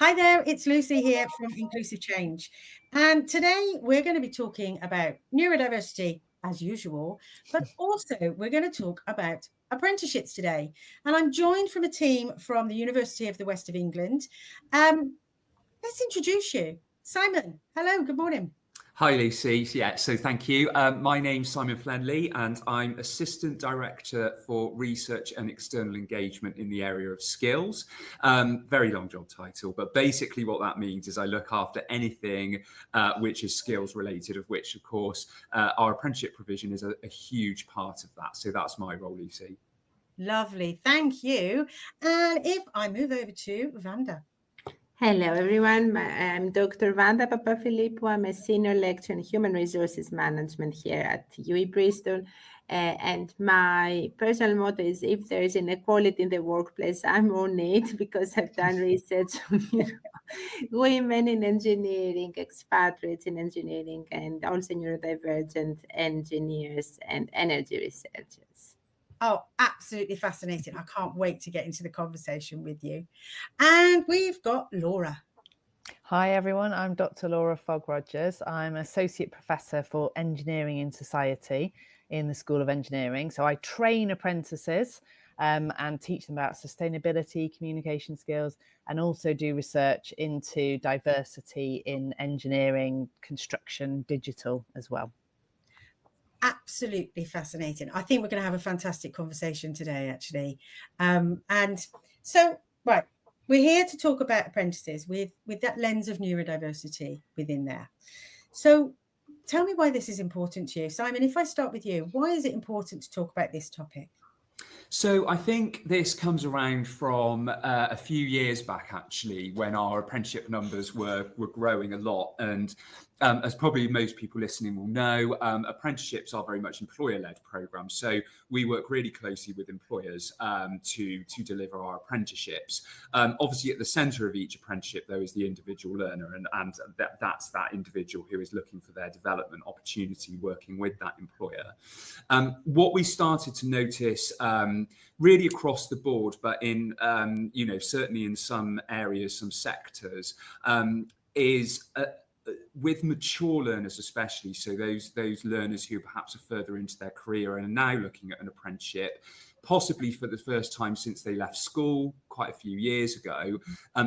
Hi there, it's Lucy here from Inclusive Change. And today we're going to be talking about neurodiversity as usual, but also we're going to talk about apprenticeships today. And I'm joined from a team from the University of the West of England. Let's introduce you. Simon, hello, good morning. Hi, Lucy. Yeah, so thank you. My name's Simon Flynn Lee, and I'm Assistant Director for Research and External Engagement in the area of skills. Very long job title, but basically what that means is I look after anything which is skills related, of which, of course, our apprenticeship provision is a huge part of that. So that's my role, Lucy. Lovely, thank you. And if I move over to Vanda. Hello, everyone. I'm Dr. Vanda Papaphilippo. I'm a senior lecturer in human resources management here at UWE Bristol. And my personal motto is if there is inequality in the workplace, I'm on it because I've done research on women in engineering, expatriates in engineering, and also neurodivergent engineers and energy researchers. Oh, absolutely fascinating. I can't wait to get into the conversation with you. And we've got Laura. Hi, everyone. I'm Dr. Laura Fogg-Rogers. I'm Associate Professor for Engineering in Society in the School of Engineering. So I train apprentices and teach them about sustainability, communication skills, and also do research into diversity in engineering, construction, digital as well. Absolutely fascinating. I think we're going to have a fantastic conversation today, actually. And so, right, we're here to talk about apprentices with that lens of neurodiversity within there. So tell me why this is important to you. Simon, if I start with you, why is it important to talk about this topic? So I think this comes around from a few years back, actually, when our apprenticeship numbers were growing a lot. And as probably most people listening will know, apprenticeships are very much employer-led programs. So we work really closely with employers to deliver our apprenticeships. Obviously, at the centre of each apprenticeship, though, is the individual learner, and that's that individual who is looking for their development opportunity working with that employer. What we started to notice really across the board, but in certainly in some areas, some sectors, is with mature learners especially, so those learners who perhaps are further into their career and are now looking at an apprenticeship, possibly for the first time since they left school quite a few years ago,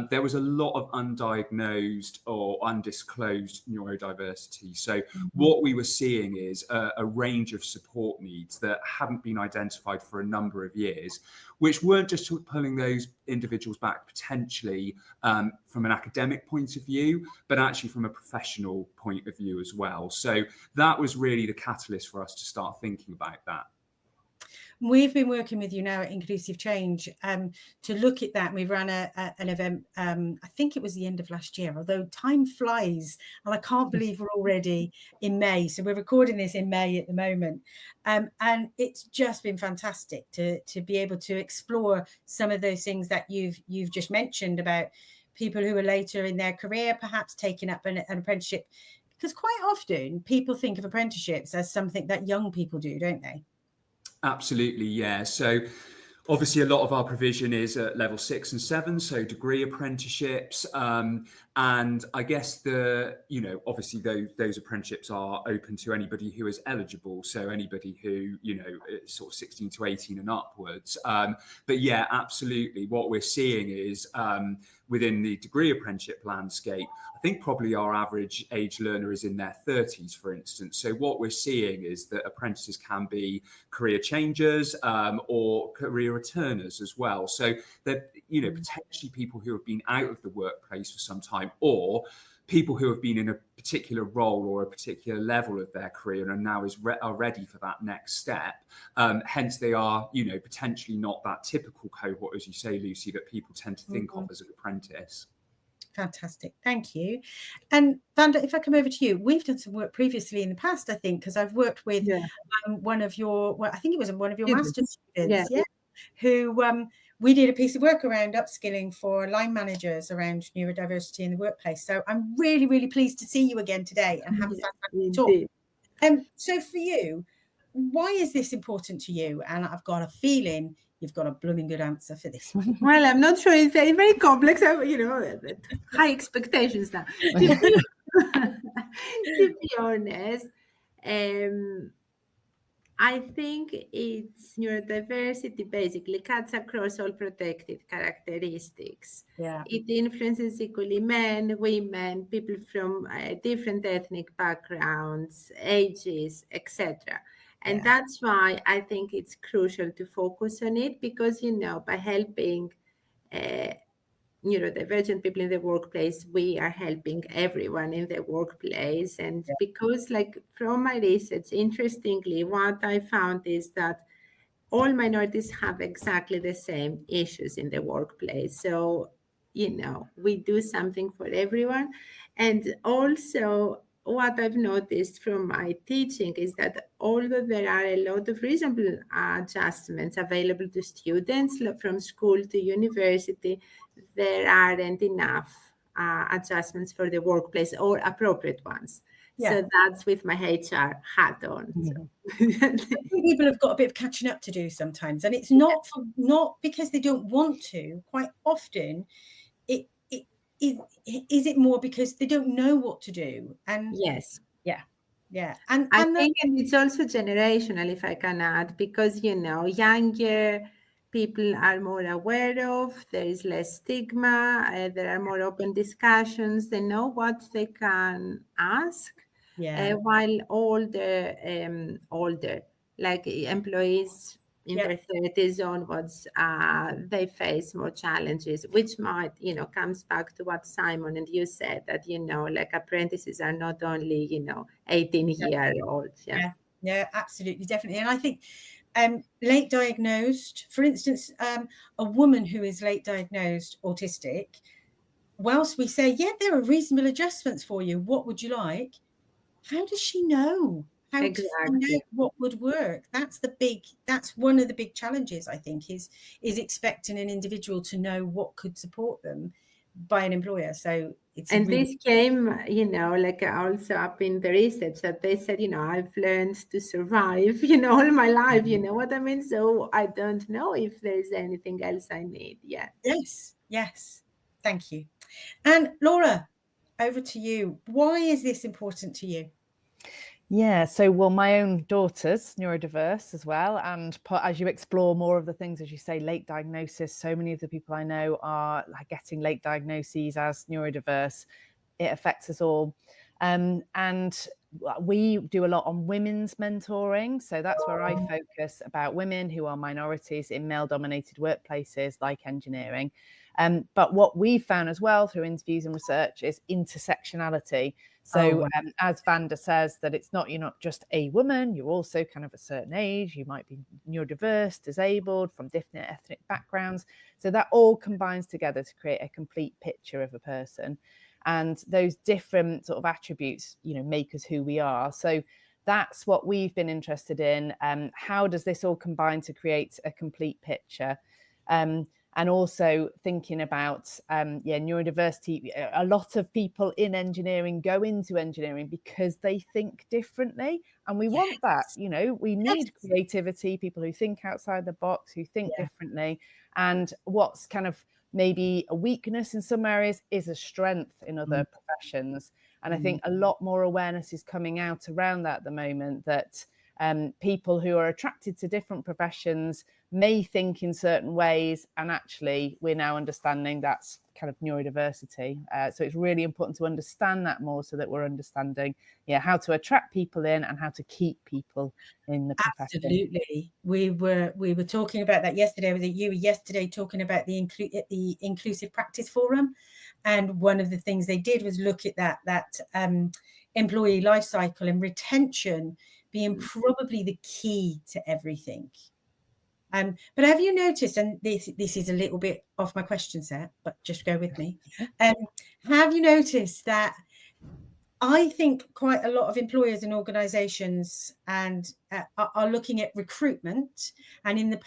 there was a lot of undiagnosed or undisclosed neurodiversity. So what we were seeing is a range of support needs that hadn't been identified for a number of years, which weren't just pulling those individuals back potentially from an academic point of view, but actually from a professional point of view as well. So that was really the catalyst for us to start thinking about that. We've been working with you now at Inclusive Change to look at that. We've run an event, I think it was the end of last year, although time flies and I can't believe we're already in May. So we're recording this in May at the moment. And it's just been fantastic to be able to explore some of those things that you've just mentioned about people who are later in their career, perhaps taking up an apprenticeship. Because quite often people think of apprenticeships as something that young people do, don't they? Absolutely, yeah. So obviously a lot of our provision is at level 6 and 7, so degree apprenticeships. And I guess obviously those apprenticeships are open to anybody who is eligible. So anybody who, is sort of 16 to 18 and upwards. But yeah, absolutely. What we're seeing is within the degree apprenticeship landscape, I think probably our average age learner is in their 30s, for instance. So what we're seeing is that apprentices can be career changers or career returners as well. So that, potentially people who have been out of the workplace for some time, or people who have been in a particular role or a particular level of their career and are now are ready for that next step. Hence, they are, potentially not that typical cohort, as you say, Lucy, that people tend to think of as an apprentice. Fantastic. Thank you. And Vanda, if I come over to you, we've done some work previously in the past, I think, because I've worked with one of your master's students, who we did a piece of work around upskilling for line managers around neurodiversity in the workplace. So I'm really, really pleased to see you again today and have a fantastic talk. So for you, why is this important to you? And I've got a feeling you've got a blooming good answer for this one. Well, I'm not sure. It's very, very complex. High expectations now. To be honest, I think it's neurodiversity basically cuts across all protected characteristics. Yeah. It influences equally men, women, people from different ethnic backgrounds, ages, etc. And that's why I think it's crucial to focus on it, because, by helping neurodivergent people in the workplace, we are helping everyone in the workplace. And because, from my research, interestingly, what I found is that all minorities have exactly the same issues in the workplace. So, we do something for everyone. And also, what I've noticed from my teaching is that although there are a lot of reasonable adjustments available to students from school to university, there aren't enough adjustments for the workplace, or appropriate ones. So that's with my HR hat on. So. I think people have got a bit of catching up to do sometimes, and it's not because they don't want to. Quite often, is it more because they don't know what to do? And and I think it's also generational, if I can add, because younger people are more aware of, there is less stigma, there are more open discussions, they know what they can ask. While older, like employees in their 30s onwards, they face more challenges, which might, comes back to what Simon and you said, that, apprentices are not only, 18-year-olds. Yeah, absolutely, definitely. And I think late diagnosed, for instance, a woman who is late diagnosed autistic, whilst we say, there are reasonable adjustments for you, what would you like? How does she know how to find out what would work? That's one of the big challenges, I think, is expecting an individual to know what could support them by an employer. So it's this came, also up in the research, that they said, I've learned to survive, all my life, you know what I mean? So I don't know if there's anything else I need. Yes. Thank you. And Laura, over to you. Why is this important to you? So, my own daughter's neurodiverse as well. And as you explore more of the things, as you say, late diagnosis, so many of the people I know are getting late diagnoses as neurodiverse. It affects us all. And we do a lot on women's mentoring. So that's where I focus about women who are minorities in male-dominated workplaces like engineering. But what we found as well through interviews and research is intersectionality. So as Vanda says, that you're not just a woman, you're also kind of a certain age, you might be neurodiverse, disabled, from different ethnic backgrounds. So that all combines together to create a complete picture of a person. And those different sort of attributes, make us who we are. So that's what we've been interested in. How does this all combine to create a complete picture? And also thinking about, neurodiversity. A lot of people in engineering go into engineering because they think differently. And we want that, we need creativity, people who think outside the box, who think differently. And what's kind of maybe a weakness in some areas is a strength in other professions. And I think a lot more awareness is coming out around that at the moment, that people who are attracted to different professions may think in certain ways, and actually we're now understanding that's kind of neurodiversity. So it's really important to understand that more, so that we're understanding how to attract people in and how to keep people in the profession. Absolutely. We were talking about that yesterday. You were yesterday talking about the Inclusive Practice Forum, and one of the things they did was look at that employee life cycle and retention being probably the key to everything. But have you noticed, and this is a little bit off my question set, but just go with me. Have you noticed that I think quite a lot of employers and organisations are looking at recruitment, and in the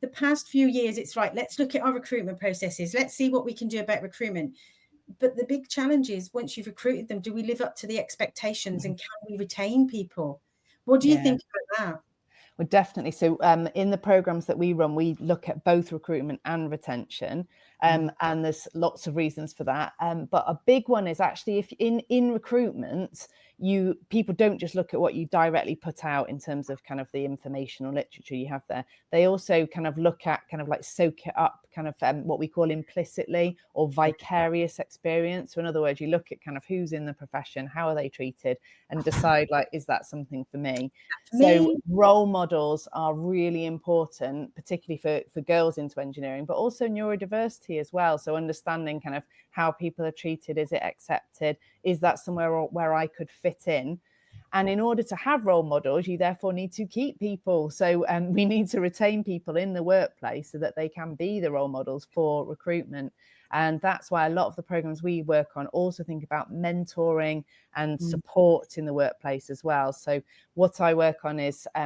past few years, it's right, let's look at our recruitment processes. Let's see what we can do about recruitment. But the big challenge is, once you've recruited them, do we live up to the expectations, and can we retain people? What do you think about that? Well, definitely. So in the programs that we run, we look at both recruitment and retention. And there's lots of reasons for that. But a big one is actually if in recruitment, people don't just look at what you directly put out in terms of kind of the information or literature you have there. They also kind of look at kind of like soak it up, kind of what we call implicitly or vicarious experience. So in other words, you look at kind of who's in the profession, how are they treated, and decide like, is that something for me? So role models are really important, particularly for girls into engineering, but also neurodiversity as well. So understanding kind of how people are treated, is it accepted? Is that somewhere where I could fit in? And in order to have role models, you therefore need to keep people. So we need to retain people in the workplace so that they can be the role models for recruitment. And that's why a lot of the programs we work on also think about mentoring and support in the workplace as well. So what I work on is a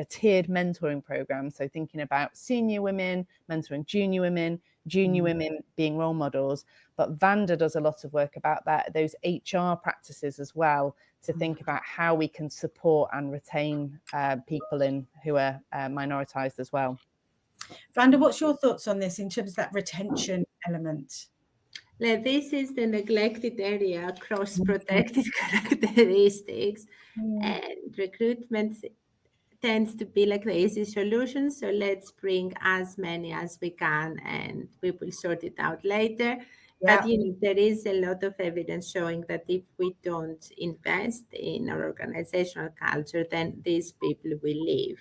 tiered mentoring program. So thinking about senior women, mentoring junior women being role models. But Vanda does a lot of work about that, those HR practices as well, to think about how we can support and retain people who are minoritized as well. Vanda, what's your thoughts on this in terms of that retention element? This is the neglected area across protected characteristics, and recruitment tends to be like the easy solution. So let's bring as many as we can and we will sort it out later. But there is a lot of evidence showing that if we don't invest in our organizational culture, then these people will leave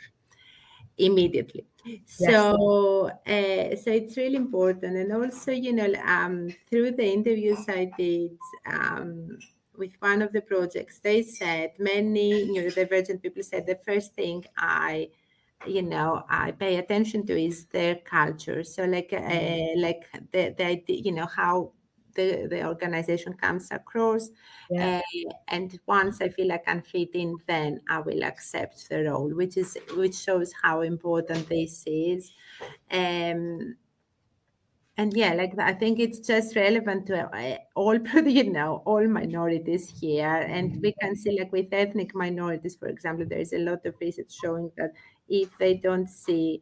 immediately. So it's really important. And also, through the interviews I did with one of the projects, they said many neurodivergent people said the first thing I pay attention to is their culture. So like the idea, how the organization comes across. And once I feel I can fit in, then I will accept the role, which shows how important this is. And I think it's just relevant to all minorities here. And we can see with ethnic minorities, for example, there is a lot of research showing that if they don't see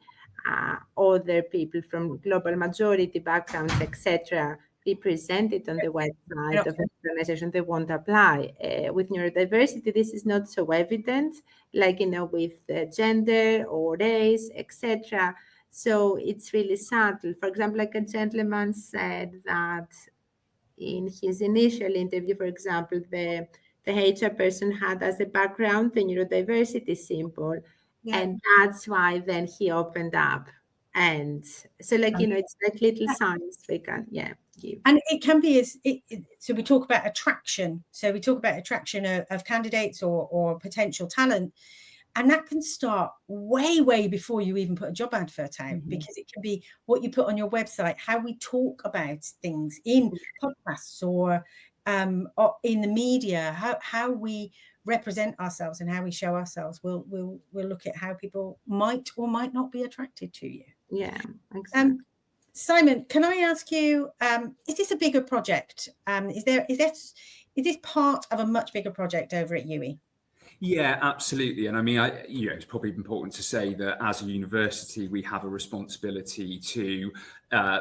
other people from global majority backgrounds, etc., represented on the website of an organization, they won't apply. With neurodiversity, this is not so evident, with gender or race, etc. So it's really subtle. For example, a gentleman said that in his initial interview, for example, the HR person had as a background the neurodiversity symbol, and that's why then he opened up. And so, it's like little signs we can, give. And it can be so we talk about attraction. So we talk about attraction of candidates or potential talent. And that can start way before you even put a job advert out, because it can be what you put on your website, how we talk about things in podcasts or in the media, how we represent ourselves and how we show ourselves. We'll look at how people might or might not be attracted to you. Yeah, exactly. Simon, can I ask you, is this a bigger project? Is this part of a much bigger project over at UWE? Yeah, absolutely. And I mean, it's probably important to say that as a university, we have a responsibility to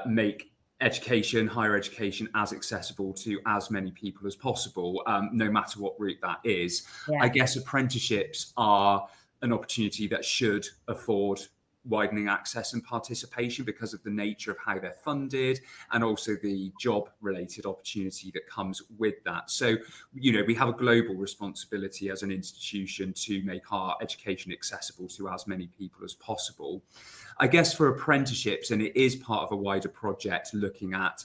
make higher education, as accessible to as many people as possible, no matter what route that is. I guess apprenticeships are an opportunity that should afford widening access and participation because of the nature of how they're funded and also the job related opportunity that comes with that. So, we have a global responsibility as an institution to make our education accessible to as many people as possible. I guess for apprenticeships, and it is part of a wider project looking at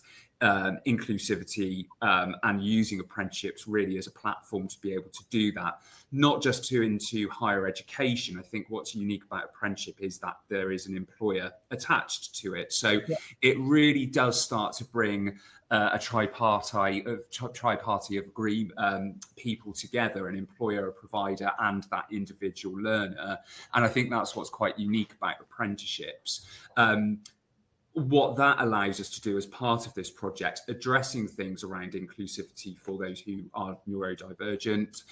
inclusivity and using apprenticeships really as a platform to be able to do that, not just into higher education. I think what's unique about apprenticeship is that there is an employer attached to it. So it really does start to bring a tripartite of people together, an employer, a provider, and that individual learner. And I think that's what's quite unique about apprenticeships. what that allows us to do as part of this project, addressing things around inclusivity for those who are neurodivergent,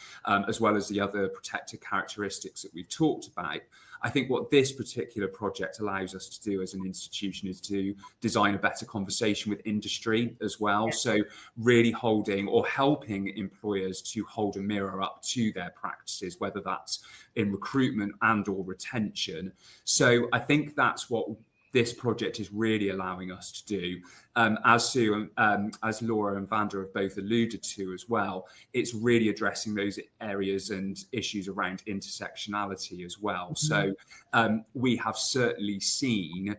as well as the other protected characteristics that we've talked about. I think what this particular project allows us to do as an institution is to design a better conversation with industry as well. Yeah. So really holding or helping employers to hold a mirror up to their practices, whether that's in recruitment and or retention. So I think that's what this project is really allowing us to do. As Laura and Vanda have both alluded to as well, it's really addressing those areas and issues around intersectionality as well. Mm-hmm. So we have certainly seen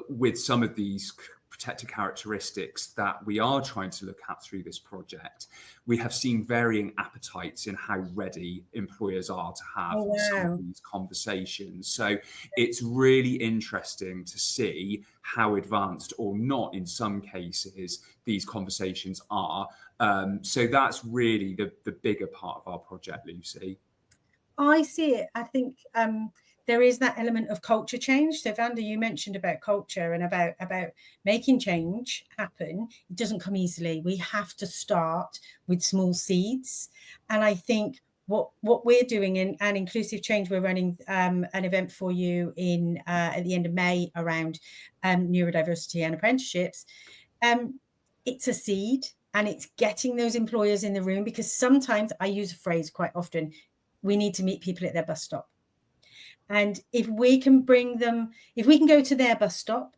with some of these protected characteristics that we are trying to look at through this project, we have seen varying appetites in how ready employers are to have some of these conversations. So it's really interesting to see how advanced or not in some cases these conversations are. So that's really the bigger part of our project, Lucy. I see it. I think there is that element of culture change. So Vanda, you mentioned about culture and about making change happen. It doesn't come easily. We have to start with small seeds. And I think what we're doing in Inclusive Change, we're running an event for you in at the end of May around neurodiversity and apprenticeships. It's a seed, and it's getting those employers in the room, because sometimes I use a phrase quite often, we need to meet people at their bus stop. And if we can bring them, if we can go to their bus stop,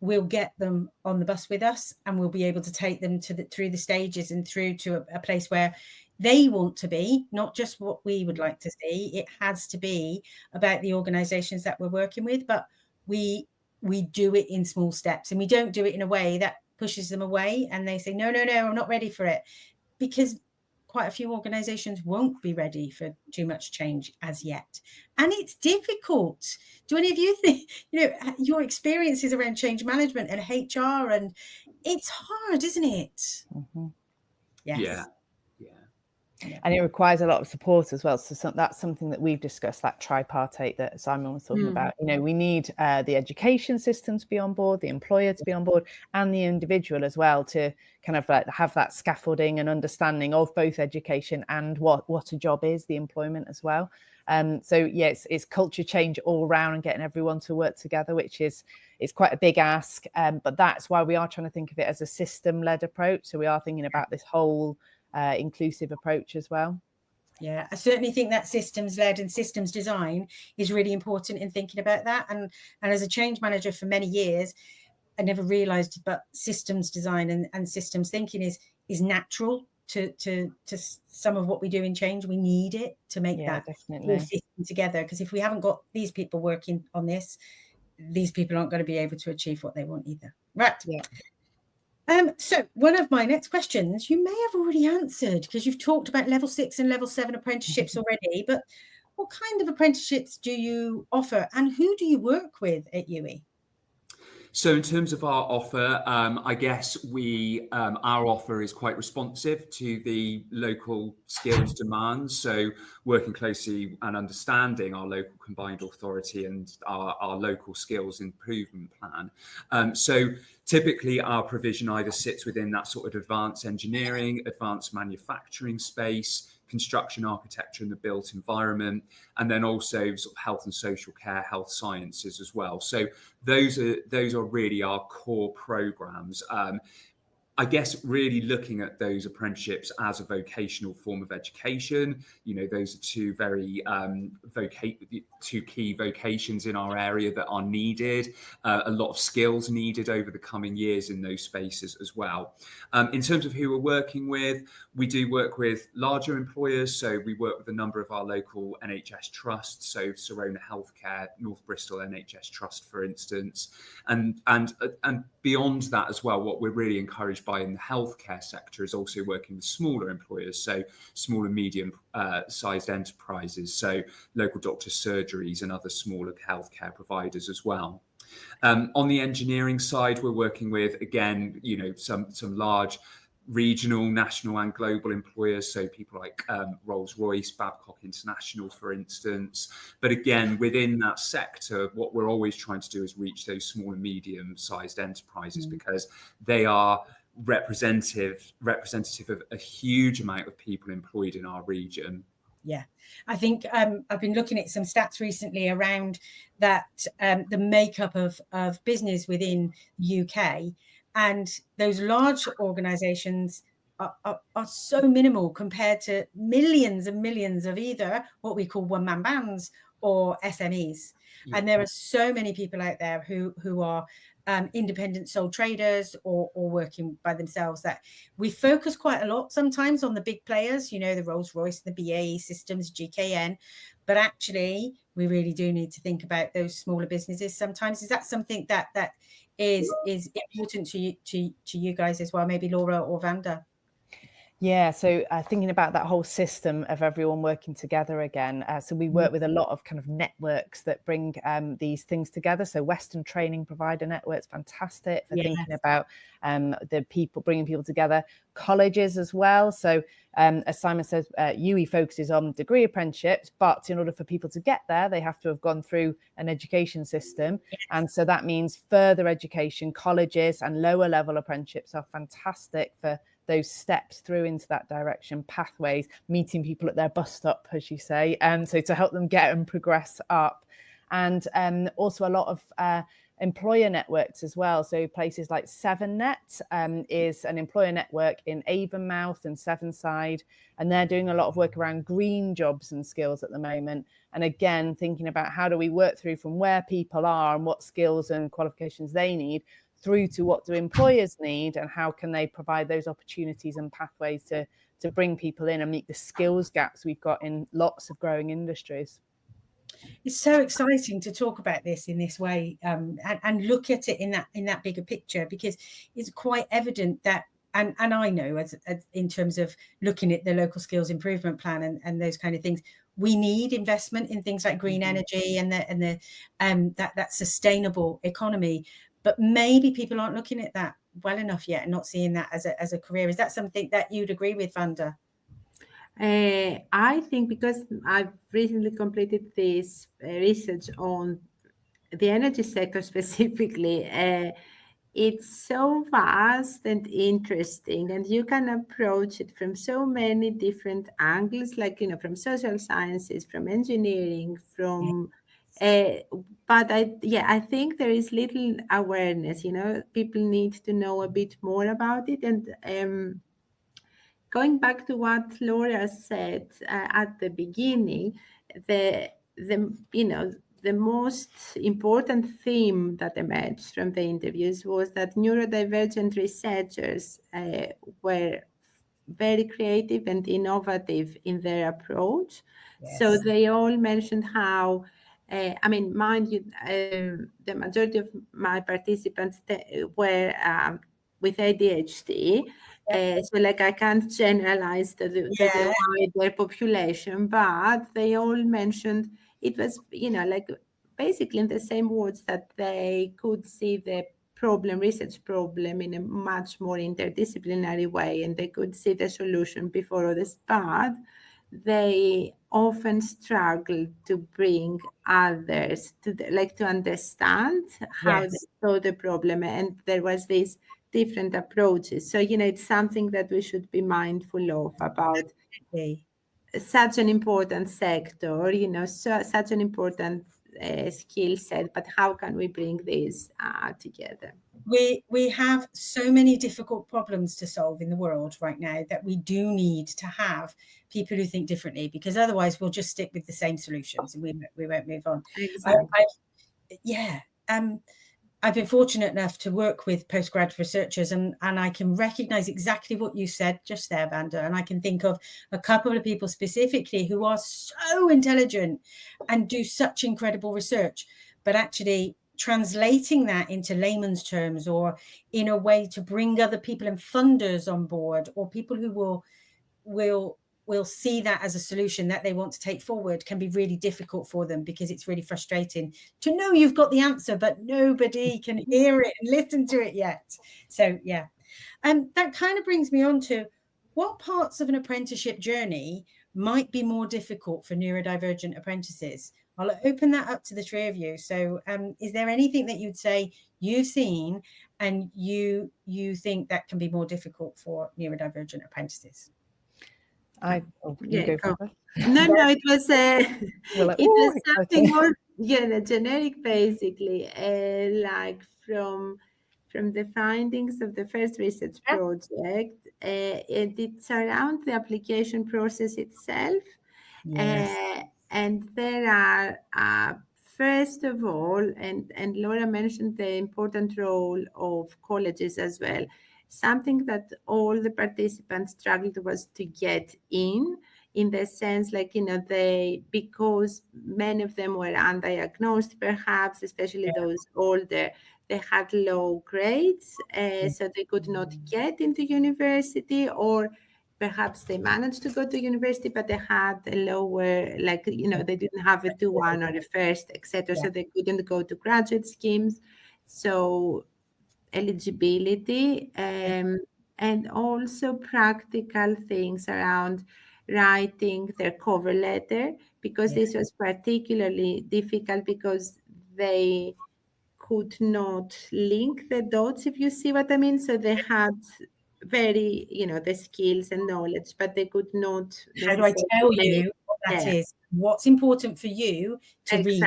we'll get them on the bus with us, and we'll be able to take them through the stages and through to a place where they want to be, not just what we would like to see. It has to be about the organizations that we're working with, but we do it in small steps, and we don't do it in a way that pushes them away and they say, no, I'm not ready for it, because quite a few organizations won't be ready for too much change as yet. And it's difficult. Do any of you think, your experiences around change management and HR, and it's hard, isn't it? Mm-hmm. Yes. Yeah. And it requires a lot of support as well. So that's something that we've discussed, that tripartite that Simon was talking about. We need the education system to be on board, the employer to be on board, and the individual as well, to kind of have that scaffolding and understanding of both education and what a job is, the employment as well. So yes, it's culture change all around and getting everyone to work together, which is quite a big ask. But that's why we are trying to think of it as a system-led approach. So we are thinking about this whole inclusive approach as well. Yeah, I certainly think that systems-led and systems design is really important in thinking about that. And as a change manager for many years, I never realized, but systems design and systems thinking is natural to some of what we do in change. We need it to make that definitely system together, because if we haven't got these people working on this, these people aren't going to be able to achieve what they want either. Right. Yeah. So one of my next questions you may have already answered, because you've talked about level 6 and level 7 apprenticeships already, but what kind of apprenticeships do you offer, and who do you work with at UWE? So in terms of our offer, I guess our offer is quite responsive to the local skills demands. So working closely and understanding our local combined authority and our local skills improvement plan. So typically our provision either sits within that sort of advanced engineering, advanced manufacturing space, construction, architecture and the built environment, and then also sort of health and social care, health sciences as well. So those are really our core programs. I guess really looking at those apprenticeships as a vocational form of education, those are two very two key vocations in our area that are needed, a lot of skills needed over the coming years in those spaces as well. In terms of who we're working with, we do work with larger employers. So we work with a number of our local NHS trusts, so Sarona Healthcare, North Bristol NHS Trust, for instance, and beyond that as well, what we're really encouraged by in the healthcare sector is also working with smaller employers, so small and medium sized enterprises, so local doctor surgeries and other smaller healthcare providers as well. On the engineering side, we're working with, again, some large regional, national and global employers, so people like Rolls-Royce, Babcock International, for instance. But again, within that sector, what we're always trying to do is reach those small and medium-sized enterprises, because they are representative of a huge amount of people employed in our region. Yeah, I think I've been looking at some stats recently around that, the makeup of business within the UK, and those large organisations are so minimal compared to millions and millions of either what we call one-man bands or SMEs. Yeah. And there are so many people out there who are independent sole traders or working by themselves, that we focus quite a lot sometimes on the big players, you know, the Rolls-Royce, the BAE Systems, GKN, but actually we really do need to think about those smaller businesses sometimes. Is that something that is important to you guys as well, maybe Laura or Vanda? Yeah, so thinking about that whole system of everyone working together again. So we work with a lot of kind of networks that bring these things together. So Western Training Provider Network's fantastic for thinking about the people, bringing people together. Colleges as well. So as Simon says, UWE focuses on degree apprenticeships, but in order for people to get there, they have to have gone through an education system. And so that means further education. Colleges and lower level apprenticeships are fantastic for those steps through into that direction, pathways, meeting people at their bus stop, as you say, so to help them get and progress up. And also a lot of employer networks as well. So places like SevenNet is an employer network in Avonmouth and Sevenside, and they're doing a lot of work around green jobs and skills at the moment. And again, thinking about how do we work through from where people are and what skills and qualifications they need, through to what do employers need, and how can they provide those opportunities and pathways to bring people in and meet the skills gaps we've got in lots of growing industries. It's so exciting to talk about this in this way, and look at it in that bigger picture, because it's quite evident that, and I know as in terms of looking at the local skills improvement plan and those kind of things, we need investment in things like green energy and that sustainable economy. But maybe people aren't looking at that well enough yet and not seeing that as a career. Is that something that you'd agree with, Vanda? I think because I've recently completed this research on the energy sector specifically, it's so vast and interesting, and you can approach it from so many different angles, like, you know, from social sciences, from engineering, from but I think there is little awareness. You know, people need to know a bit more about it. And going back to what Laura said at the beginning, the most important theme that emerged from the interviews was that neurodivergent researchers were very creative and innovative in their approach. Yes. So they all mentioned how, I mean, mind you, the majority of my participants were with ADHD. So like I can't generalize the wider population, but they all mentioned it was, you know, like basically in the same words, that they could see the research problem in a much more interdisciplinary way, and they could see the solution before others, but they often struggle to bring others to understand how they saw the problem, and there was this different approaches. So, you know, it's something that we should be mindful of about such an important sector, you know, such an important skill set, but how can we bring these together? We have so many difficult problems to solve in the world right now that we do need to have people who think differently, because otherwise we'll just stick with the same solutions and we won't move on. Exactly. I've been fortunate enough to work with postgrad researchers, and I can recognize exactly what you said just there, Vanda, and I can think of a couple of people specifically who are so intelligent and do such incredible research, but actually translating that into layman's terms, or in a way to bring other people and funders on board, or people who will see that as a solution that they want to take forward, can be really difficult for them, because it's really frustrating to know you've got the answer, but nobody can hear it and listen to it yet. So, yeah. That kind of brings me on to what parts of an apprenticeship journey might be more difficult for neurodivergent apprentices. I'll open that up to the three of you. So is there anything that you'd say you've seen and you think that can be more difficult for neurodivergent apprentices? No, it was something more generic, basically, like from the findings of the first research project. It's around the application process itself. Yes. And there are, first of all, and Laura mentioned the important role of colleges as well. Something that all the participants struggled was to get in the sense, like, because many of them were undiagnosed, perhaps, especially those older, they had low grades, so they could not get into university, or perhaps they managed to go to university, but they had a lower, like, they didn't have a 2-1 or a first, etc. So they couldn't go to graduate schemes. So eligibility, and also practical things around writing their cover letter, because this was particularly difficult because they could not link the dots, if you see what I mean. So they had very, the skills and knowledge, but they could not. How do I tell you what that is? What's important for you to read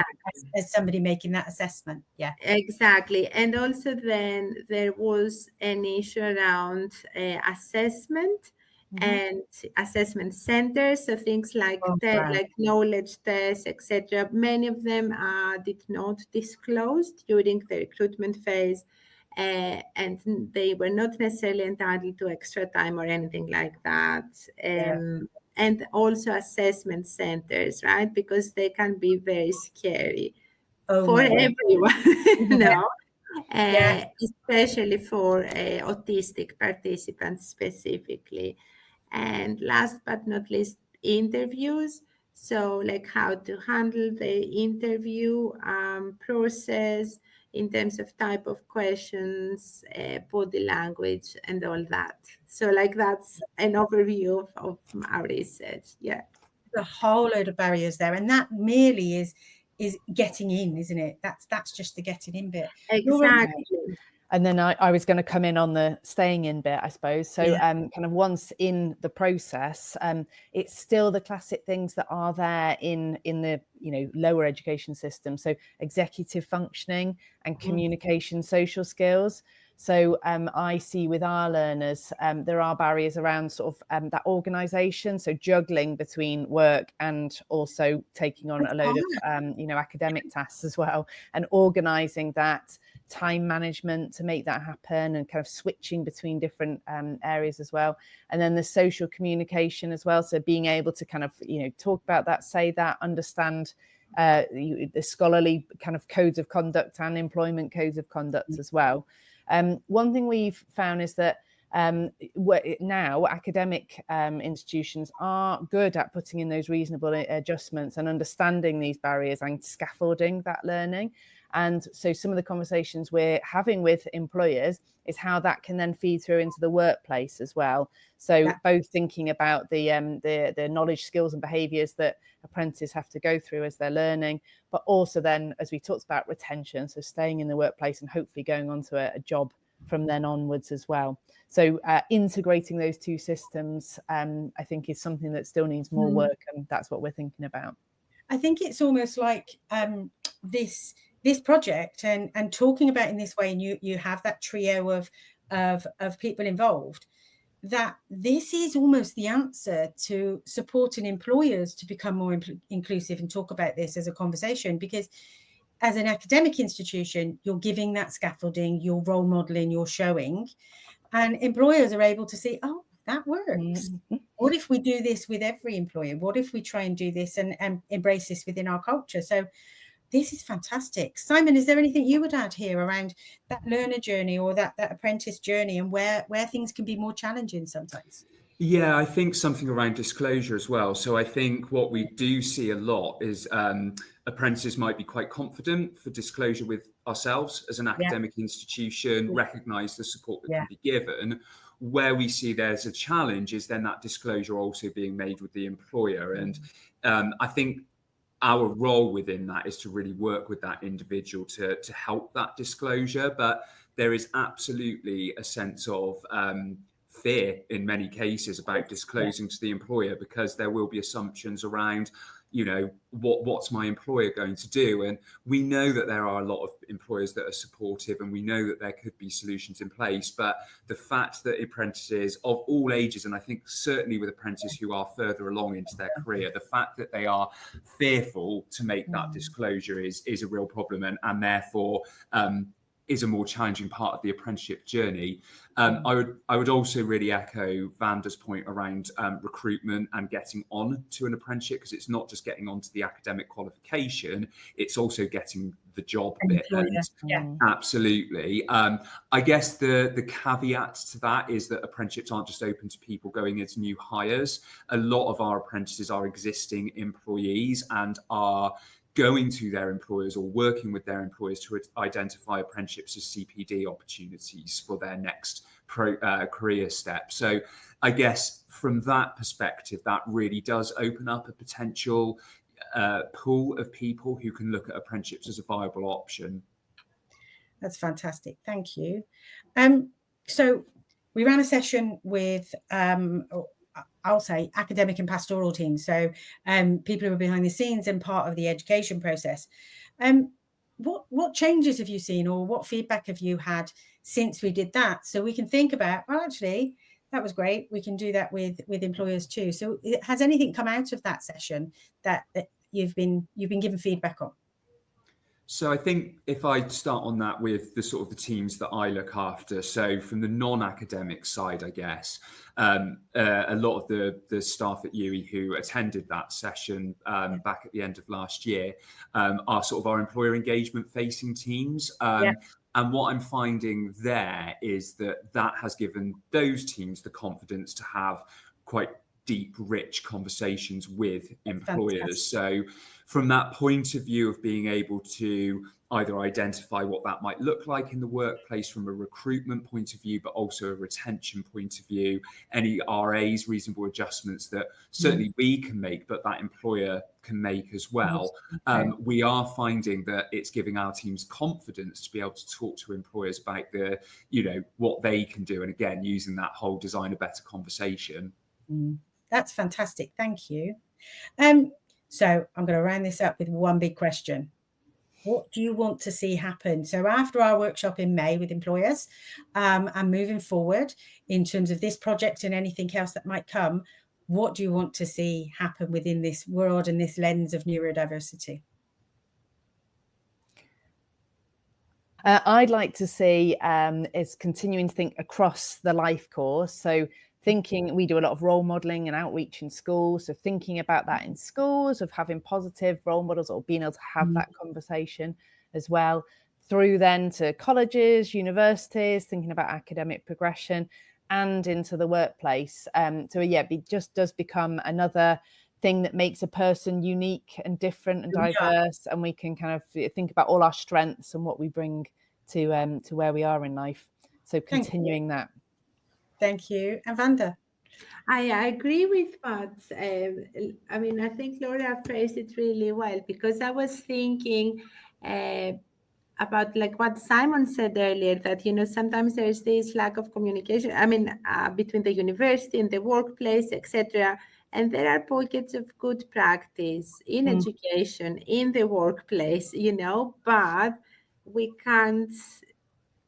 as somebody making that assessment? Yeah, exactly. And also then there was an issue around assessment and assessment centers. So things like like knowledge tests, etc. Many of them did not disclose during the recruitment phase. And they were not necessarily entitled to extra time or anything like that. And also assessment centers, right? Because they can be very scary for everyone, especially for autistic participants specifically. And last but not least, interviews. So like how to handle the interview process in terms of type of questions, body language, and all that. So like that's an overview of our research. Yeah. A whole load of barriers there. And that merely is getting in, isn't it? That's just the getting in bit. Exactly. And then I was going to come in on the staying in bit, I suppose. So kind of once in the process, it's still the classic things that are there in the lower education system. So executive functioning and communication, social skills. So I see with our learners, there are barriers around sort of that organisation. So juggling between work and also taking on a load of, academic tasks as well, and organising that time management to make that happen, and kind of switching between different areas as well. And then the social communication as well. So being able to kind of, talk about that, say that, understand the scholarly kind of codes of conduct and employment codes of conduct as well. One thing we've found is that now academic institutions are good at putting in those reasonable adjustments and understanding these barriers and scaffolding that learning. And so some of the conversations we're having with employers is how that can then feed through into the workplace as well. So both thinking about the knowledge, skills and behaviours that apprentices have to go through as they're learning, but also then, as we talked about, retention, so staying in the workplace and hopefully going on to a job from then onwards as well. So integrating those two systems, I think, is something that still needs more work, and that's what we're thinking about. I think it's almost like this project and talking about in this way, and you have that trio of people involved, that this is almost the answer to supporting employers to become more inclusive and talk about this as a conversation. Because as an academic institution, you're giving that scaffolding, you're role modeling, you're showing, and employers are able to see, oh, that works. What if we do this with every employer? What if we try and do this and embrace this within our culture? So this is fantastic. Simon, is there anything you would add here around that learner journey or that apprentice journey, and where things can be more challenging sometimes? Yeah, I think something around disclosure as well. So I think what we do see a lot is apprentices might be quite confident for disclosure with ourselves as an academic institution, recognise the support that can be given. Where we see there's a challenge is then that disclosure also being made with the employer. And I think our role within that is to really work with that individual to help that disclosure. But there is absolutely a sense of fear in many cases about disclosing to the employer, because there will be assumptions around, you know, what's my employer going to do? And we know that there are a lot of employers that are supportive, and we know that there could be solutions in place. But the fact that apprentices of all ages, and I think certainly with apprentices who are further along into their career, the fact that they are fearful to make that disclosure is a real problem, and therefore is a more challenging part of the apprenticeship journey. I would also really echo Vanda's point around recruitment and getting on to an apprenticeship, because it's not just getting onto the academic qualification, it's also getting the job bit. And absolutely. I guess the caveat to that is that apprenticeships aren't just open to people going as new hires. A lot of our apprentices are existing employees and are going to their employers or working with their employers to identify apprenticeships as CPD opportunities for their next career step. So I guess from that perspective, that really does open up a potential pool of people who can look at apprenticeships as a viable option. That's fantastic. Thank you. So we ran a session with I'll say academic and pastoral teams, so people who are behind the scenes and part of the education process. What changes have you seen, or what feedback have you had since we did that? So we can think about, well, actually, that was great. We can do that with employers too. So has anything come out of that session that you've been given feedback on? So I think if I start on that with the sort of the teams that I look after, so from the non-academic side, I guess, a lot of the staff at UWE who attended that session back at the end of last year are sort of our employer engagement facing teams. And what I'm finding there is that has given those teams the confidence to have quite deep, rich conversations with employers. So from that point of view of being able to either identify what that might look like in the workplace from a recruitment point of view, but also a retention point of view, any RAs, reasonable adjustments that certainly we can make, but that employer can make as well. We are finding that it's giving our teams confidence to be able to talk to employers about what they can do. And again, using that whole design a better conversation. That's fantastic. Thank you. So I'm going to round this up with one big question. What do you want to see happen? So after our workshop in May with employers and moving forward in terms of this project and anything else that might come, what do you want to see happen within this world and this lens of neurodiversity? I'd like to see is continuing to think across the life course. So thinking, we do a lot of role modeling and outreach in schools. So thinking about that in schools, of having positive role models or being able to have that conversation as well, through then to colleges, universities, thinking about academic progression and into the workplace. It just does become another thing that makes a person unique and different and diverse. And we can kind of think about all our strengths and what we bring to where we are in life. So continuing that. Thank you. And Vanda? I agree with Pat. I think Laura phrased it really well, because I was thinking about like what Simon said earlier, that, sometimes there's this lack of communication, between the university and the workplace, etc. And there are pockets of good practice in education, in the workplace, but we can't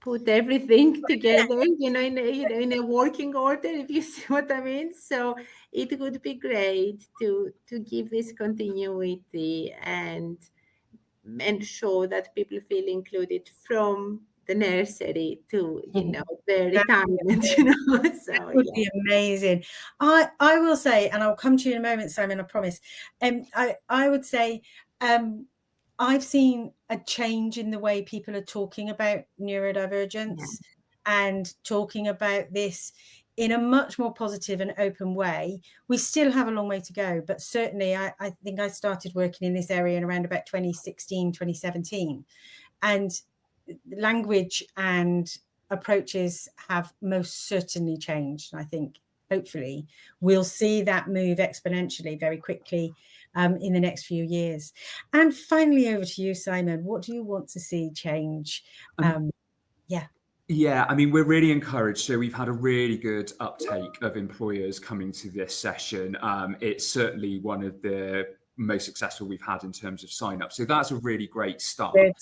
put everything together, in a working order, if you see what I mean. So it would be great to give this continuity and show that people feel included from the nursery to, their retirement, So that would be amazing. I will say, and I'll come to you in a moment, Simon, I promise. I would say, I've seen a change in the way people are talking about neurodivergence and talking about this in a much more positive and open way. We still have a long way to go, but certainly I think I started working in this area in around about 2016, 2017. And language and approaches have most certainly changed. I think hopefully we'll see that move exponentially very quickly in the next few years. And finally, over to you, Simon. What do you want to see change? Yeah, I mean, we're really encouraged. So we've had a really good uptake of employers coming to this session. It's certainly one of the most successful we've had in terms of sign up. So that's a really great start. Good.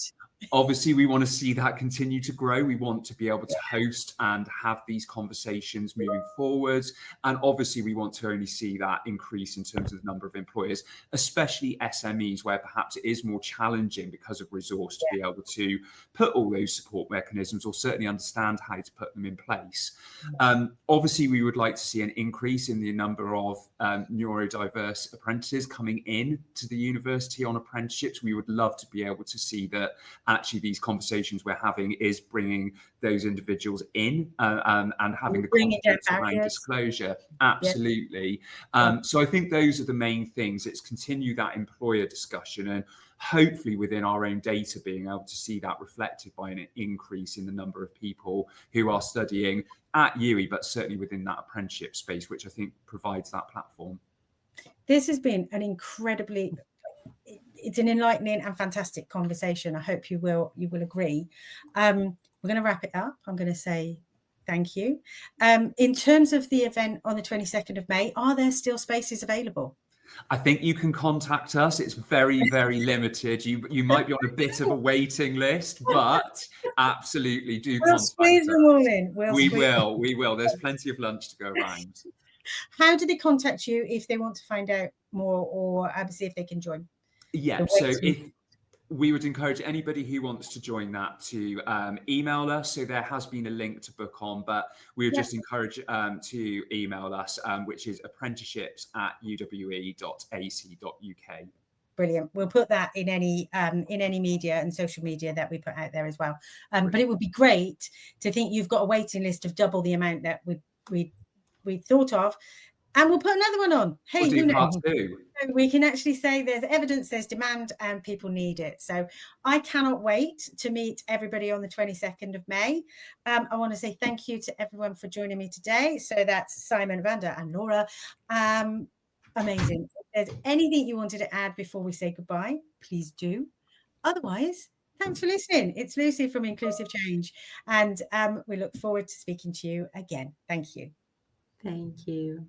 Obviously, we want to see that continue to grow. We want to be able to host and have these conversations moving forwards. And obviously, we want to only see that increase in terms of the number of employers, especially SMEs, where perhaps it is more challenging because of resource to be able to put all those support mechanisms or certainly understand how to put them in place. Obviously, we would like to see an increase in the number of neurodiverse apprentices coming in to the university on apprenticeships. We would love to be able to see that actually these conversations we're having is bringing those individuals in and having the confidence around disclosure. Absolutely. So I think those are the main things. It's continue that employer discussion and hopefully within our own data being able to see that reflected by an increase in the number of people who are studying at UWE, but certainly within that apprenticeship space, which I think provides that platform. This has been an it's an enlightening and fantastic conversation. I hope you will agree. We're going to wrap it up. I'm going to say thank you. In terms of the event on the 22nd of May, are there still spaces available? I think you can contact us. It's very, very limited. You might be on a bit of a waiting list, but absolutely do contact us. Squeeze them all in. We will. There's plenty of lunch to go around. How do they contact you if they want to find out more or see if they can join? Yeah, so if we would encourage anybody who wants to join that to email us. So there has been a link to book on, but we would just encourage to email us, which is apprenticeships@uwe.ac.uk. Brilliant. We'll put that in any media and social media that we put out there as well. But it would be great to think you've got a waiting list of double the amount that we thought of. And we'll put another one on. Hey, who knows? We can actually say there's evidence, there's demand, and people need it. So I cannot wait to meet everybody on the 22nd of May. I want to say thank you to everyone for joining me today. So that's Simon, Vanda, and Laura. Amazing. If there's anything you wanted to add before we say goodbye, please do. Otherwise, thanks for listening. It's Lucy from Inclusive Change, and we look forward to speaking to you again. Thank you. Thank you.